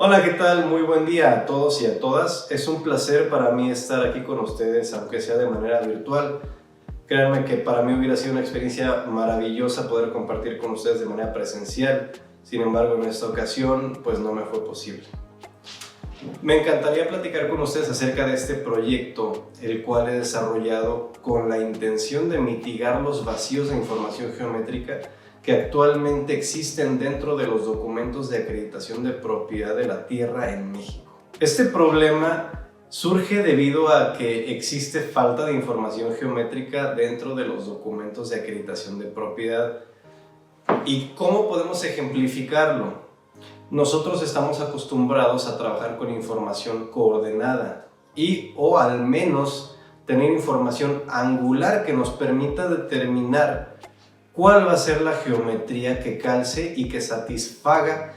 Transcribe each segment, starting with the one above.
Hola, ¿qué tal? Muy buen día a todos y a todas. Es un placer para mí estar aquí con ustedes, aunque sea de manera virtual. Créanme que para mí hubiera sido una experiencia maravillosa poder compartir con ustedes de manera presencial. Sin embargo, en esta ocasión, pues no me fue posible. Me encantaría platicar con ustedes acerca de este proyecto, el cual he desarrollado con la intención de mitigar los vacíos de información geométrica que actualmente existen dentro de los documentos de acreditación de propiedad de la tierra en México. Este problema surge debido a que existe falta de información geométrica dentro de los documentos de acreditación de propiedad. ¿Y cómo podemos ejemplificarlo? Nosotros estamos acostumbrados a trabajar con información coordenada o al menos tener información angular que nos permita determinar cuál va a ser la geometría que calce y que satisfaga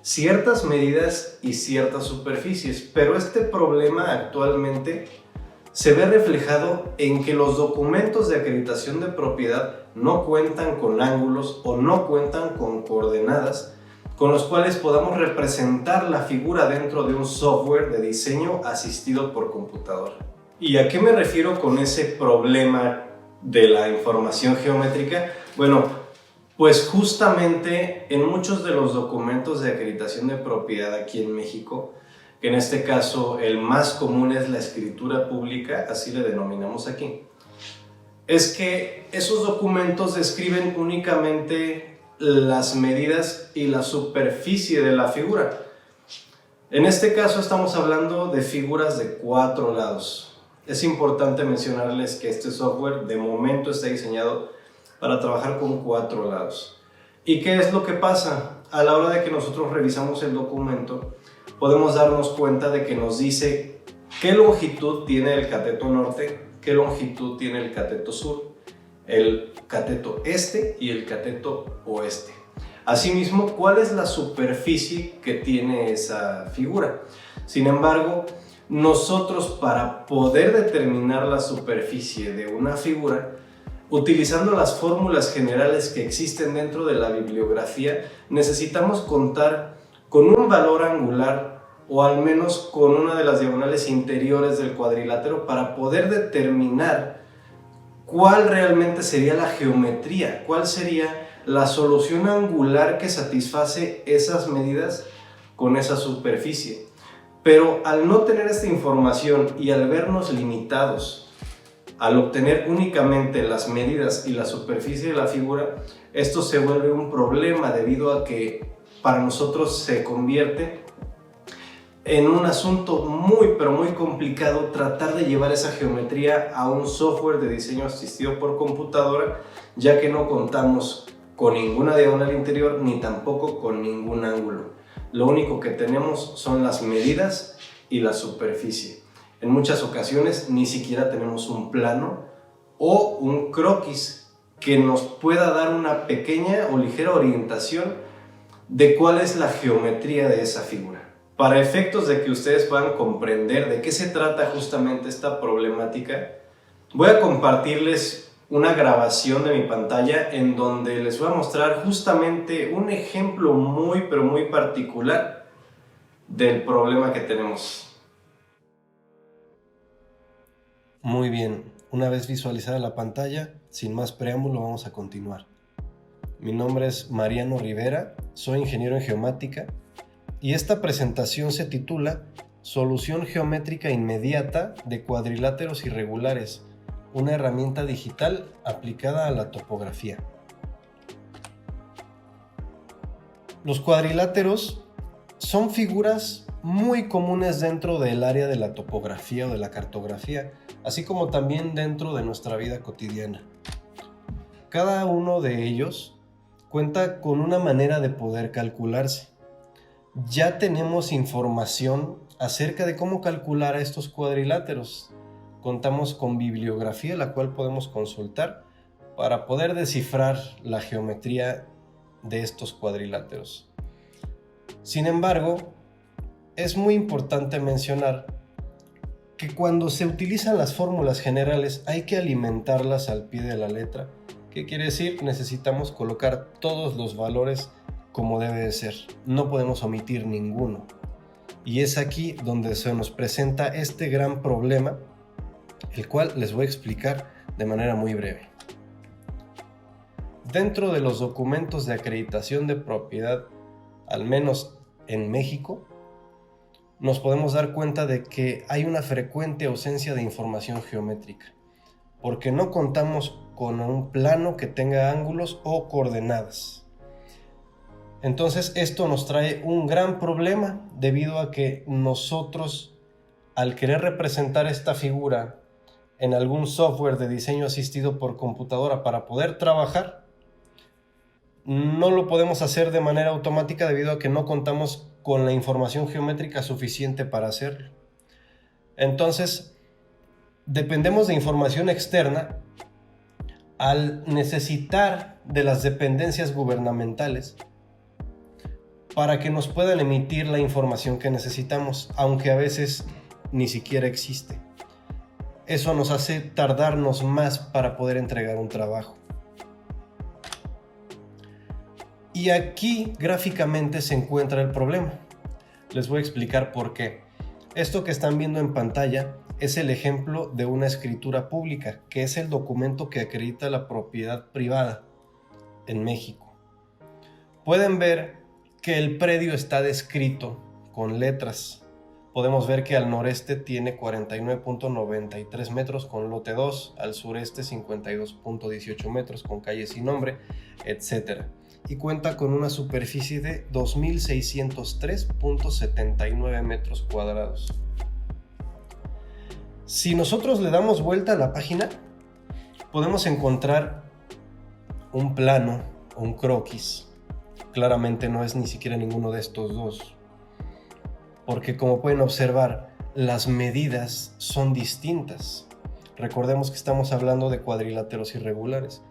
ciertas medidas y ciertas superficies. Pero este problema actualmente se ve reflejado en que los documentos de acreditación de propiedad no cuentan con ángulos o no cuentan con coordenadas con los cuales podamos representar la figura dentro de un software de diseño asistido por computadora. ¿Y a qué me refiero con ese problema de la información geométrica? Bueno, pues justamente en muchos de los documentos de acreditación de propiedad aquí en México, que en este caso el más común es la escritura pública, así le denominamos aquí, es que esos documentos describen únicamente las medidas y la superficie de la figura. En este caso estamos hablando de figuras de 4 lados. Es importante mencionarles que este software de momento está diseñado para trabajar con 4 lados. ¿Y qué es lo que pasa? A la hora de que nosotros revisamos el documento, podemos darnos cuenta de que nos dice qué longitud tiene el cateto norte, qué longitud tiene el cateto sur, el cateto este y el cateto oeste. Asimismo, cuál es la superficie que tiene esa figura. Sin embargo, nosotros para poder determinar la superficie de una figura, utilizando las fórmulas generales que existen dentro de la bibliografía, necesitamos contar con un valor angular o al menos con una de las diagonales interiores del cuadrilátero para poder determinar cuál realmente sería la geometría, cuál sería la solución angular que satisface esas medidas con esa superficie. Pero al no tener esta información y al vernos limitados al obtener únicamente las medidas y la superficie de la figura, esto se vuelve un problema debido a que para nosotros se convierte en un asunto muy pero muy complicado tratar de llevar esa geometría a un software de diseño asistido por computadora, ya que no contamos con ninguna diagonal interior ni tampoco con ningún ángulo. Lo único que tenemos son las medidas y la superficie. En muchas ocasiones ni siquiera tenemos un plano o un croquis que nos pueda dar una pequeña o ligera orientación de cuál es la geometría de esa figura. Para efectos de que ustedes puedan comprender de qué se trata justamente esta problemática, voy a compartirles una grabación de mi pantalla en donde les voy a mostrar justamente un ejemplo muy pero muy particular del problema que tenemos. Muy bien, una vez visualizada la pantalla, sin más preámbulo vamos a continuar. Mi nombre es Mariano Rivera, soy ingeniero en geomática y esta presentación se titula Solución geométrica inmediata de cuadriláteros irregulares, una herramienta digital aplicada a la topografía. Los cuadriláteros son figuras muy comunes dentro del área de la topografía o de la cartografía, así como también dentro de nuestra vida cotidiana. Cada uno de ellos cuenta con una manera de poder calcularse. Ya tenemos información acerca de cómo calcular a estos cuadriláteros. Contamos con bibliografía la cual podemos consultar para poder descifrar la geometría de estos cuadriláteros. Sin embargo, es muy importante mencionar que cuando se utilizan las fórmulas generales hay que alimentarlas al pie de la letra. ¿Qué quiere decir? Necesitamos colocar todos los valores como debe de ser. No podemos omitir ninguno. Y es aquí donde se nos presenta este gran problema, el cual les voy a explicar de manera muy breve. Dentro de los documentos de acreditación de propiedad, al menos en México, nos podemos dar cuenta de que hay una frecuente ausencia de información geométrica, porque no contamos con un plano que tenga ángulos o coordenadas. Entonces esto nos trae un gran problema, debido a que nosotros, al querer representar esta figura en algún software de diseño asistido por computadora para poder trabajar, no lo podemos hacer de manera automática debido a que no contamos con la información geométrica suficiente para hacerlo. Entonces, dependemos de información externa al necesitar de las dependencias gubernamentales para que nos puedan emitir la información que necesitamos, aunque a veces ni siquiera existe. Eso nos hace tardarnos más para poder entregar un trabajo. Y aquí gráficamente se encuentra el problema. Les voy a explicar por qué. Esto que están viendo en pantalla es el ejemplo de una escritura pública, que es el documento que acredita la propiedad privada en México. Pueden ver que el predio está descrito con letras. Podemos ver que al noreste tiene 49.93 metros con lote 2, al sureste 52.18 metros con calle sin nombre, etc. Y cuenta con una superficie de 2.603.79 metros cuadrados. Si nosotros le damos vuelta a la página, podemos encontrar un plano o un croquis. Claramente no es ni siquiera ninguno de estos dos, porque como pueden observar, las medidas son distintas. Recordemos que estamos hablando de cuadriláteros irregulares.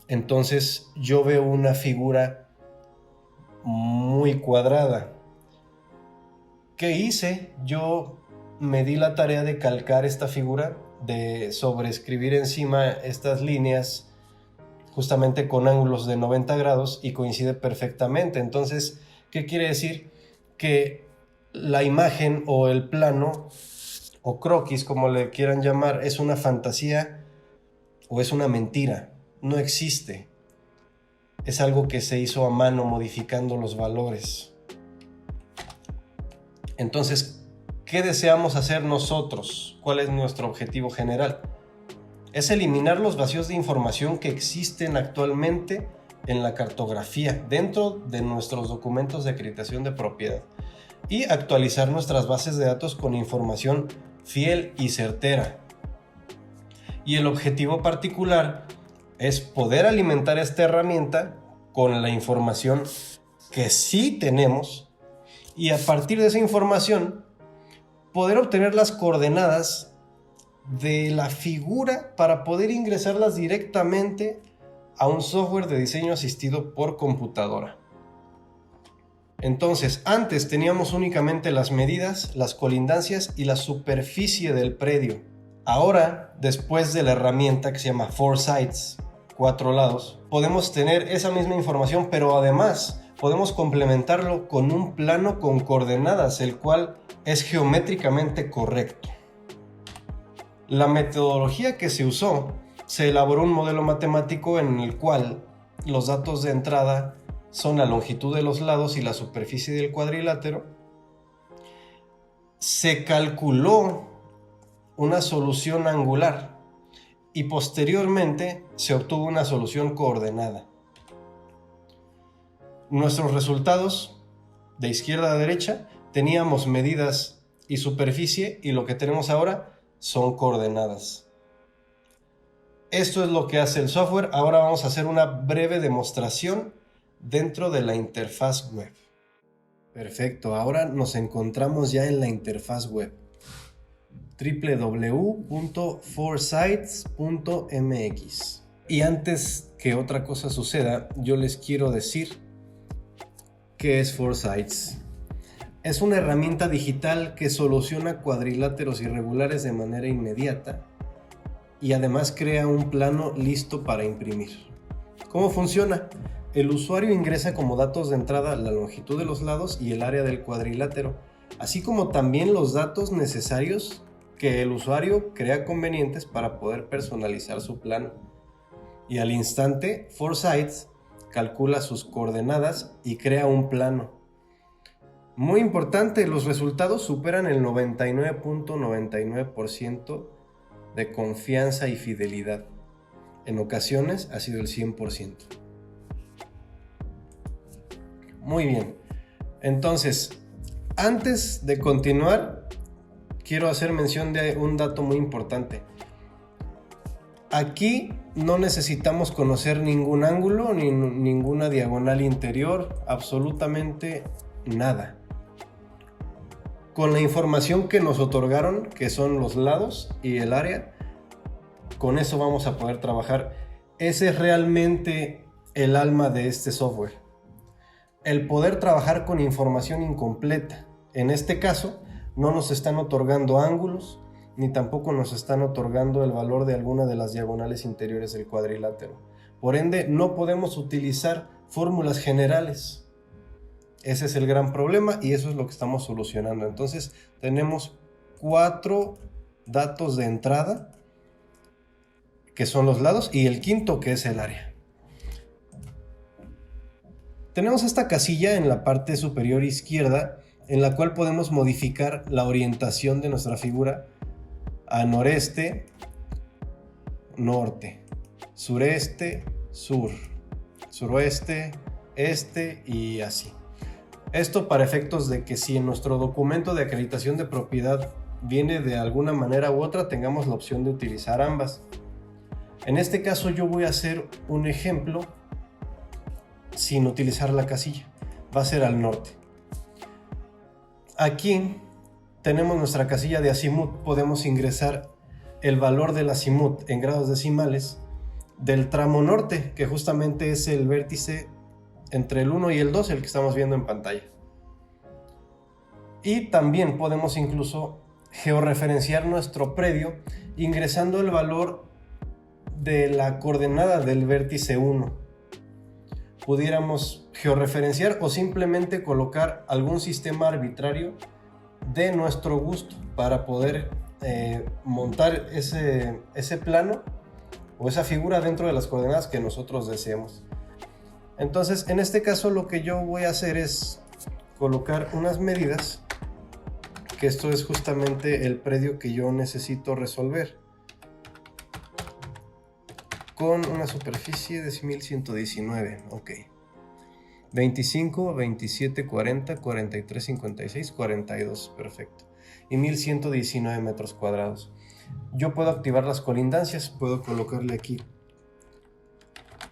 Entonces yo veo una figura muy cuadrada. ¿Qué hice? Yo me di la tarea de calcar esta figura, de sobreescribir encima estas líneas justamente con ángulos de 90 grados y coincide perfectamente. Entonces, ¿qué quiere decir? Que la imagen o el plano o croquis, como le quieran llamar, es una fantasía o es una mentira. No existe. Es algo que se hizo a mano modificando los valores. Entonces, ¿qué deseamos hacer nosotros? ¿Cuál es nuestro objetivo general? Es eliminar los vacíos de información que existen actualmente en la cartografía dentro de nuestros documentos de acreditación de propiedad y actualizar nuestras bases de datos con información fiel y certera. Y el objetivo particular es poder alimentar esta herramienta con la información que sí tenemos y a partir de esa información poder obtener las coordenadas de la figura para poder ingresarlas directamente a un software de diseño asistido por computadora. Entonces, antes teníamos únicamente las medidas, las colindancias y la superficie del predio. Ahora, después de la herramienta que se llama 4Sites, 4 lados, podemos tener esa misma información, pero además podemos complementarlo con un plano con coordenadas, el cual es geométricamente correcto. La metodología que se usó, se elaboró un modelo matemático en el cual los datos de entrada son la longitud de los lados y la superficie del cuadrilátero. Se calculó una solución angular y posteriormente se obtuvo una solución coordenada. Nuestros resultados, de izquierda a derecha, teníamos medidas y superficie, y lo que tenemos ahora son coordenadas. Esto es lo que hace el software. Ahora vamos a hacer una breve demostración dentro de la interfaz web. Perfecto, ahora nos encontramos ya en la interfaz web www.4sites.mx. Y antes que otra cosa suceda, yo les quiero decir qué es 4Sites. Es una herramienta digital que soluciona cuadriláteros irregulares de manera inmediata y además crea un plano listo para imprimir. ¿Cómo funciona? El usuario ingresa como datos de entrada la longitud de los lados y el área del cuadrilátero, así como también los datos necesarios que el usuario crea convenientes para poder personalizar su plano. Y al instante, Foresight calcula sus coordenadas y crea un plano. Muy importante, los resultados superan el 99.99% de confianza y fidelidad. En ocasiones ha sido el 100%. Muy bien. Entonces, antes de continuar, quiero hacer mención de un dato muy importante. Aquí no necesitamos conocer ningún ángulo ni ninguna diagonal interior, absolutamente nada. Con la información que nos otorgaron, que son los lados y el área, con eso vamos a poder trabajar. Ese es realmente el alma de este software. El poder trabajar con información incompleta. En este caso, no nos están otorgando ángulos, ni tampoco nos están otorgando el valor de alguna de las diagonales interiores del cuadrilátero. Por ende, no podemos utilizar fórmulas generales. Ese es el gran problema y eso es lo que estamos solucionando. Entonces, tenemos 4 datos de entrada, que son los lados, y el quinto, que es el área. Tenemos esta casilla en la parte superior izquierda, en la cual podemos modificar la orientación de nuestra figura a noreste, norte, sureste, sur, suroeste, este y así. Esto para efectos de que si en nuestro documento de acreditación de propiedad viene de alguna manera u otra, tengamos la opción de utilizar ambas. En este caso yo voy a hacer un ejemplo sin utilizar la casilla. Va a ser al norte. Aquí tenemos nuestra casilla de azimut. Podemos ingresar el valor del azimut en grados decimales del tramo norte, que justamente es el vértice entre el 1 y el 2, el que estamos viendo en pantalla. Y también podemos incluso georreferenciar nuestro predio ingresando el valor de la coordenada del vértice 1. Pudiéramos georreferenciar o simplemente colocar algún sistema arbitrario de nuestro gusto para poder montar ese plano o esa figura dentro de las coordenadas que nosotros deseemos. Entonces, en este caso lo que yo voy a hacer es colocar unas medidas, que esto es justamente el predio que yo necesito resolver, con una superficie de 1119, ok. 25, 27, 40, 43, 56, 42, perfecto. Y 1119 metros cuadrados. Yo puedo activar las colindancias, puedo colocarle aquí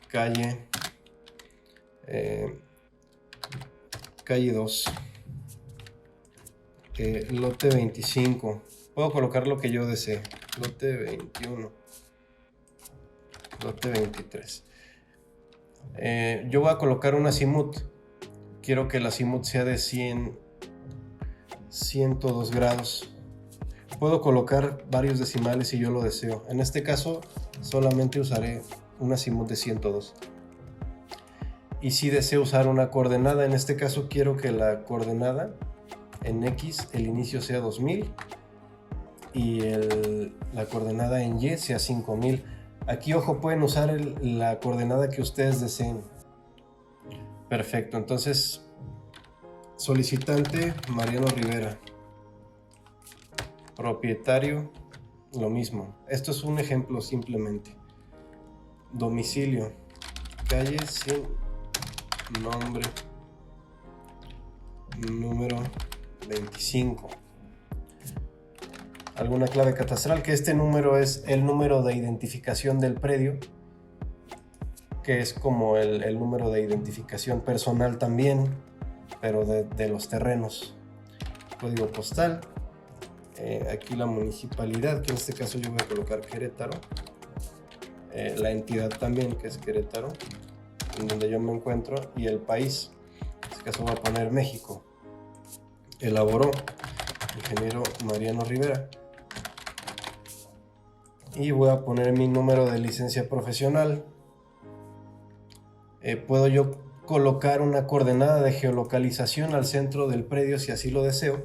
calle 2, lote 25, puedo colocar lo que yo desee, lote 21, lote 23. Yo voy a colocar un azimut. Quiero que el azimut sea de 102 grados. Puedo colocar varios decimales si yo lo deseo. En este caso solamente usaré un azimut de 102. Y si deseo usar una coordenada, en este caso quiero que la coordenada en X, el inicio sea 2000 y la coordenada en Y sea 5000. Aquí, ojo, pueden usar la coordenada que ustedes deseen. Perfecto, entonces solicitante Mariano Rivera, propietario, lo mismo. Esto es un ejemplo simplemente. Domicilio, calle sin nombre, número 25. Alguna clave catastral, que este número es el número de identificación del predio, que es como el número de identificación personal también, pero de los terrenos. Código postal, aquí la municipalidad, que en este caso yo voy a colocar Querétaro, la entidad también, que es Querétaro, en donde yo me encuentro, y el país, en este caso voy a poner México. Elaboró ingeniero Mariano Rivera. Y voy a poner mi número de licencia profesional. Puedo yo colocar una coordenada de geolocalización al centro del predio si así lo deseo.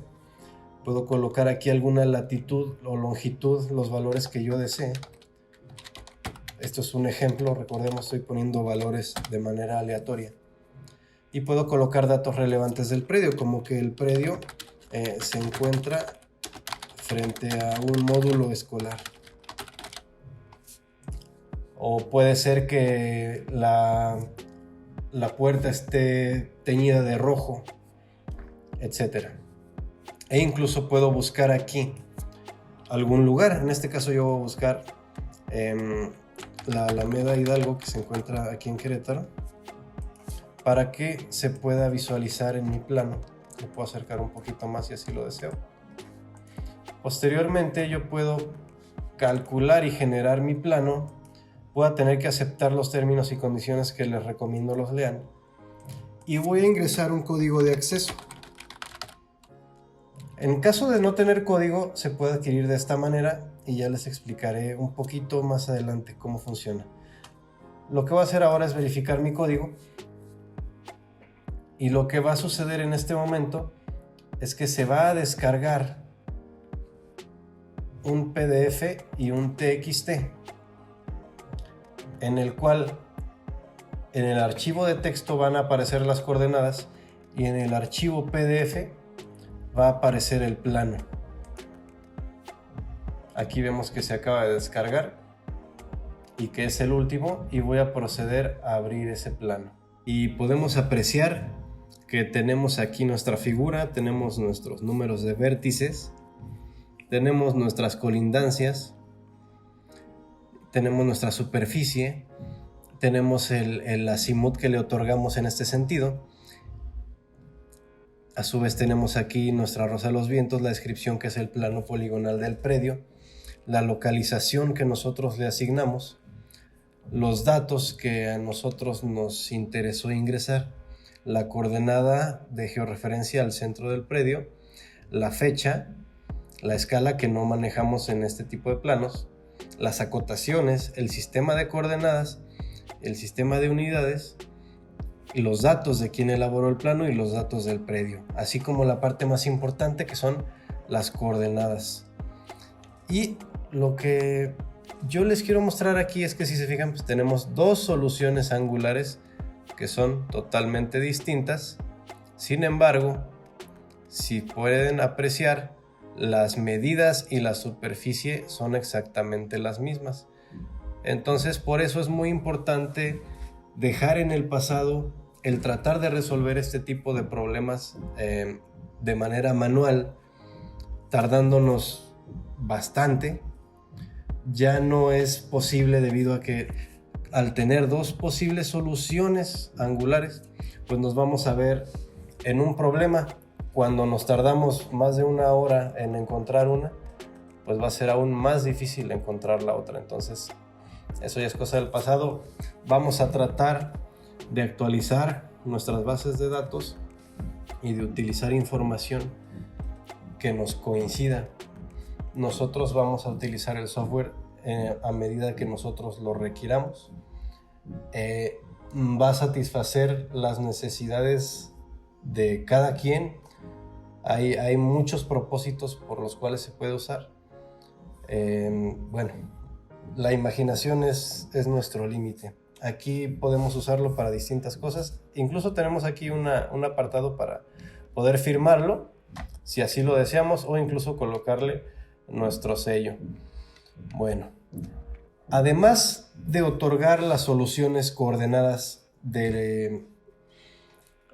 Puedo colocar aquí alguna latitud o longitud, los valores que yo desee. Esto es un ejemplo, recordemos, estoy poniendo valores de manera aleatoria. Y puedo colocar datos relevantes del predio, como que el predio se encuentra frente a un módulo escolar. O puede ser que la puerta esté teñida de rojo, etc. E incluso puedo buscar aquí algún lugar. En este caso yo voy a buscar la Alameda Hidalgo, que se encuentra aquí en Querétaro, para que se pueda visualizar en mi plano. Lo puedo acercar un poquito más si así lo deseo. Posteriormente yo puedo calcular y generar mi plano. Voy a tener que aceptar los términos y condiciones que les recomiendo los lean. Y voy a ingresar un código de acceso. En caso de no tener código, se puede adquirir de esta manera y ya les explicaré un poquito más adelante cómo funciona. Lo que voy a hacer ahora es verificar mi código. Y lo que va a suceder en este momento es que se va a descargar un PDF y un TXT, en el cual en el archivo de texto van a aparecer las coordenadas y en el archivo PDF va a aparecer el plano. Aquí vemos que se acaba de descargar y que es el último, y voy a proceder a abrir ese plano. Y podemos apreciar que tenemos aquí nuestra figura, tenemos nuestros números de vértices, tenemos nuestras colindancias, tenemos nuestra superficie, tenemos el azimut que le otorgamos en este sentido. A su vez tenemos aquí nuestra rosa de los vientos, la descripción que es el plano poligonal del predio, la localización que nosotros le asignamos, los datos que a nosotros nos interesó ingresar, la coordenada de georreferencia al centro del predio, la fecha, la escala que no manejamos en este tipo de planos, las acotaciones, el sistema de coordenadas, el sistema de unidades, y los datos de quien elaboró el plano y los datos del predio, así como la parte más importante que son las coordenadas. Y lo que yo les quiero mostrar aquí es que, si se fijan, pues tenemos dos soluciones angulares que son totalmente distintas. Sin embargo, si pueden apreciar, las medidas y la superficie son exactamente las mismas. Entonces, por eso es muy importante dejar en el pasado el tratar de resolver este tipo de problemas de manera manual, tardándonos bastante. Ya no es posible, debido a que al tener dos posibles soluciones angulares, pues nos vamos a ver en un problema. Cuando nos tardamos más de una hora en encontrar una, pues va a ser aún más difícil encontrar la otra. Entonces, eso ya es cosa del pasado. Vamos a tratar de actualizar nuestras bases de datos y de utilizar información que nos coincida. Nosotros vamos a utilizar el software a medida que nosotros lo requiramos. Va a satisfacer las necesidades de cada quien. Hay muchos propósitos por los cuales se puede usar. Bueno, la imaginación es nuestro límite. Aquí podemos usarlo para distintas cosas. Incluso tenemos aquí un apartado para poder firmarlo, si así lo deseamos, o incluso colocarle nuestro sello. Bueno, además de otorgar las soluciones coordenadas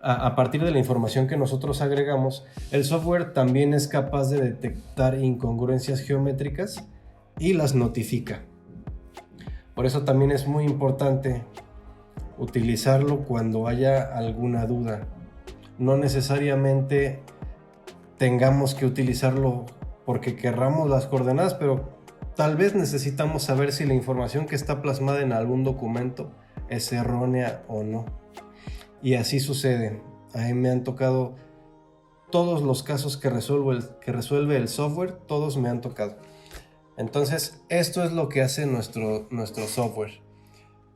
a partir de la información que nosotros agregamos, el software también es capaz de detectar incongruencias geométricas y las notifica. Por eso también es muy importante utilizarlo cuando haya alguna duda. No necesariamente tengamos que utilizarlo porque querramos las coordenadas, pero tal vez necesitamos saber si la información que está plasmada en algún documento es errónea o no. Y así sucede. A mí me han tocado todos los casos que resuelve el software, todos me han tocado. Entonces, esto es lo que hace nuestro software.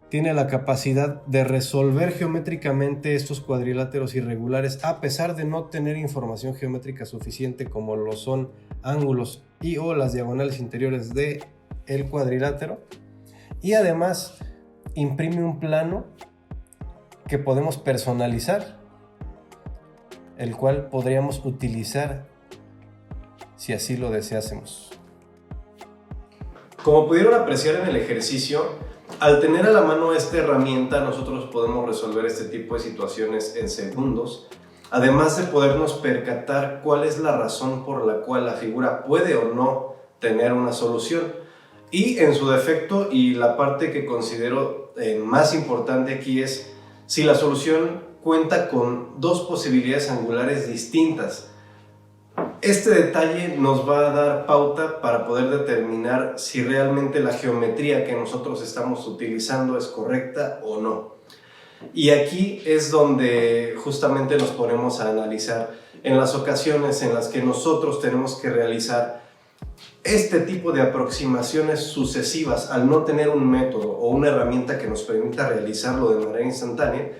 tiene la capacidad de resolver geométricamente estos cuadriláteros irregulares a pesar de no tener información geométrica suficiente como lo son ángulos y o las diagonales interiores del cuadrilátero, y además imprime un plano que podemos personalizar, el cual podríamos utilizar si así lo deseásemos. Como pudieron apreciar en el ejercicio, al tener a la mano esta herramienta nosotros podemos resolver este tipo de situaciones en segundos, además de podernos percatar cuál es la razón por la cual la figura puede o no tener una solución, y en su defecto, y la parte que considero más importante aquí es si la solución cuenta con dos posibilidades angulares distintas. Este detalle nos va a dar pauta para poder determinar si realmente la geometría que nosotros estamos utilizando es correcta o no. Y aquí es donde justamente nos ponemos a analizar en las ocasiones en las que nosotros tenemos que realizar este tipo de aproximaciones sucesivas al no tener un método o una herramienta que nos permita realizarlo de manera instantánea.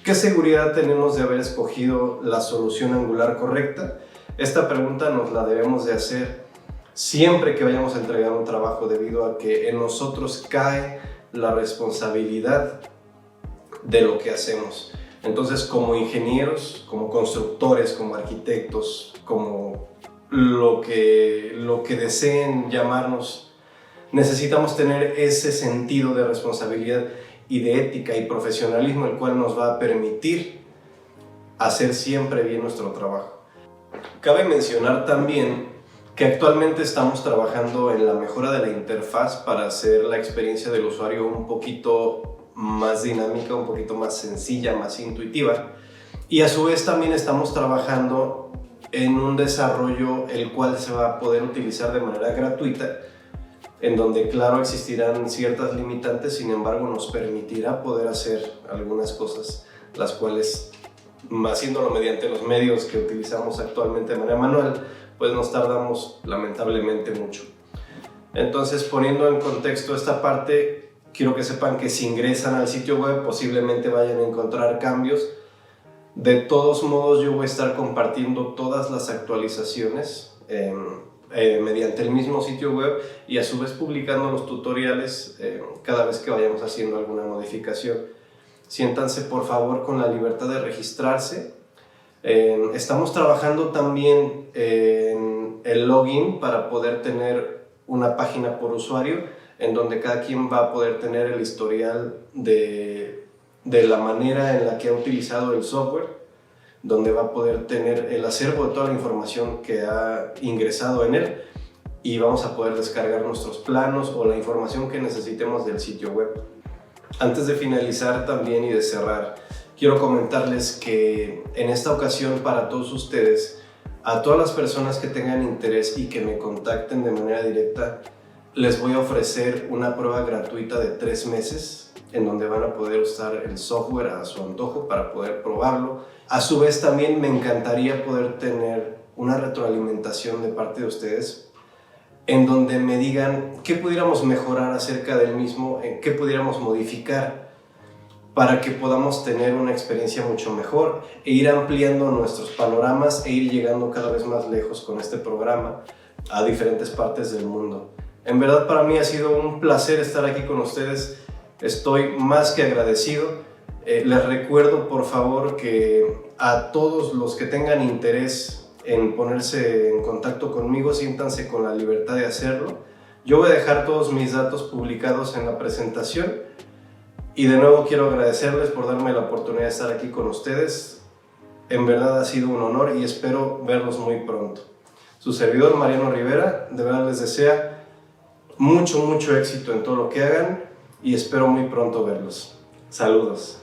¿Qué seguridad tenemos de haber escogido la solución angular correcta? Esta pregunta nos la debemos de hacer siempre que vayamos a entregar un trabajo, debido a que en nosotros cae la responsabilidad de lo que hacemos. Entonces, como ingenieros, como constructores, como arquitectos, como lo que deseen llamarnos, necesitamos tener ese sentido de responsabilidad y de ética y profesionalismo, el cual nos va a permitir hacer siempre bien nuestro trabajo. Cabe mencionar también que actualmente estamos trabajando en la mejora de la interfaz para hacer la experiencia del usuario un poquito más dinámica, un poquito más sencilla, más intuitiva, y a su vez también estamos trabajando en un desarrollo el cual se va a poder utilizar de manera gratuita, en donde claro existirán ciertas limitantes, sin embargo nos permitirá poder hacer algunas cosas, las cuales, haciéndolo mediante los medios que utilizamos actualmente de manera manual, pues nos tardamos lamentablemente mucho. Entonces, poniendo en contexto esta parte, quiero que sepan que si ingresan al sitio web posiblemente vayan a encontrar cambios. De todos modos, yo voy a estar compartiendo todas las actualizaciones mediante el mismo sitio web, y a su vez publicando los tutoriales cada vez que vayamos haciendo alguna modificación. Siéntanse por favor con la libertad de registrarse. Estamos trabajando también en el login para poder tener una página por usuario, en donde cada quien va a poder tener el historial de la manera en la que ha utilizado el software, donde va a poder tener el acervo de toda la información que ha ingresado en él, y vamos a poder descargar nuestros planos o la información que necesitemos del sitio web. Antes de finalizar también y de cerrar, quiero comentarles que en esta ocasión, para todos ustedes, a todas las personas que tengan interés y que me contacten de manera directa, les voy a ofrecer una prueba gratuita de 3 meses, en donde van a poder usar el software a su antojo para poder probarlo. A su vez también me encantaría poder tener una retroalimentación de parte de ustedes, en donde me digan qué pudiéramos mejorar acerca del mismo, en qué pudiéramos modificar para que podamos tener una experiencia mucho mejor e ir ampliando nuestros panoramas e ir llegando cada vez más lejos con este programa a diferentes partes del mundo. En verdad, para mí ha sido un placer estar aquí con ustedes. Estoy más que agradecido. Les recuerdo por favor que a todos los que tengan interés en ponerse en contacto conmigo, siéntanse con la libertad de hacerlo. Yo voy a dejar todos mis datos publicados en la presentación, y de nuevo quiero agradecerles por darme la oportunidad de estar aquí con ustedes. En verdad ha sido un honor y espero verlos muy pronto. Su servidor Mariano Rivera de verdad les desea mucho éxito en todo lo que hagan, y espero muy pronto verlos. Saludos.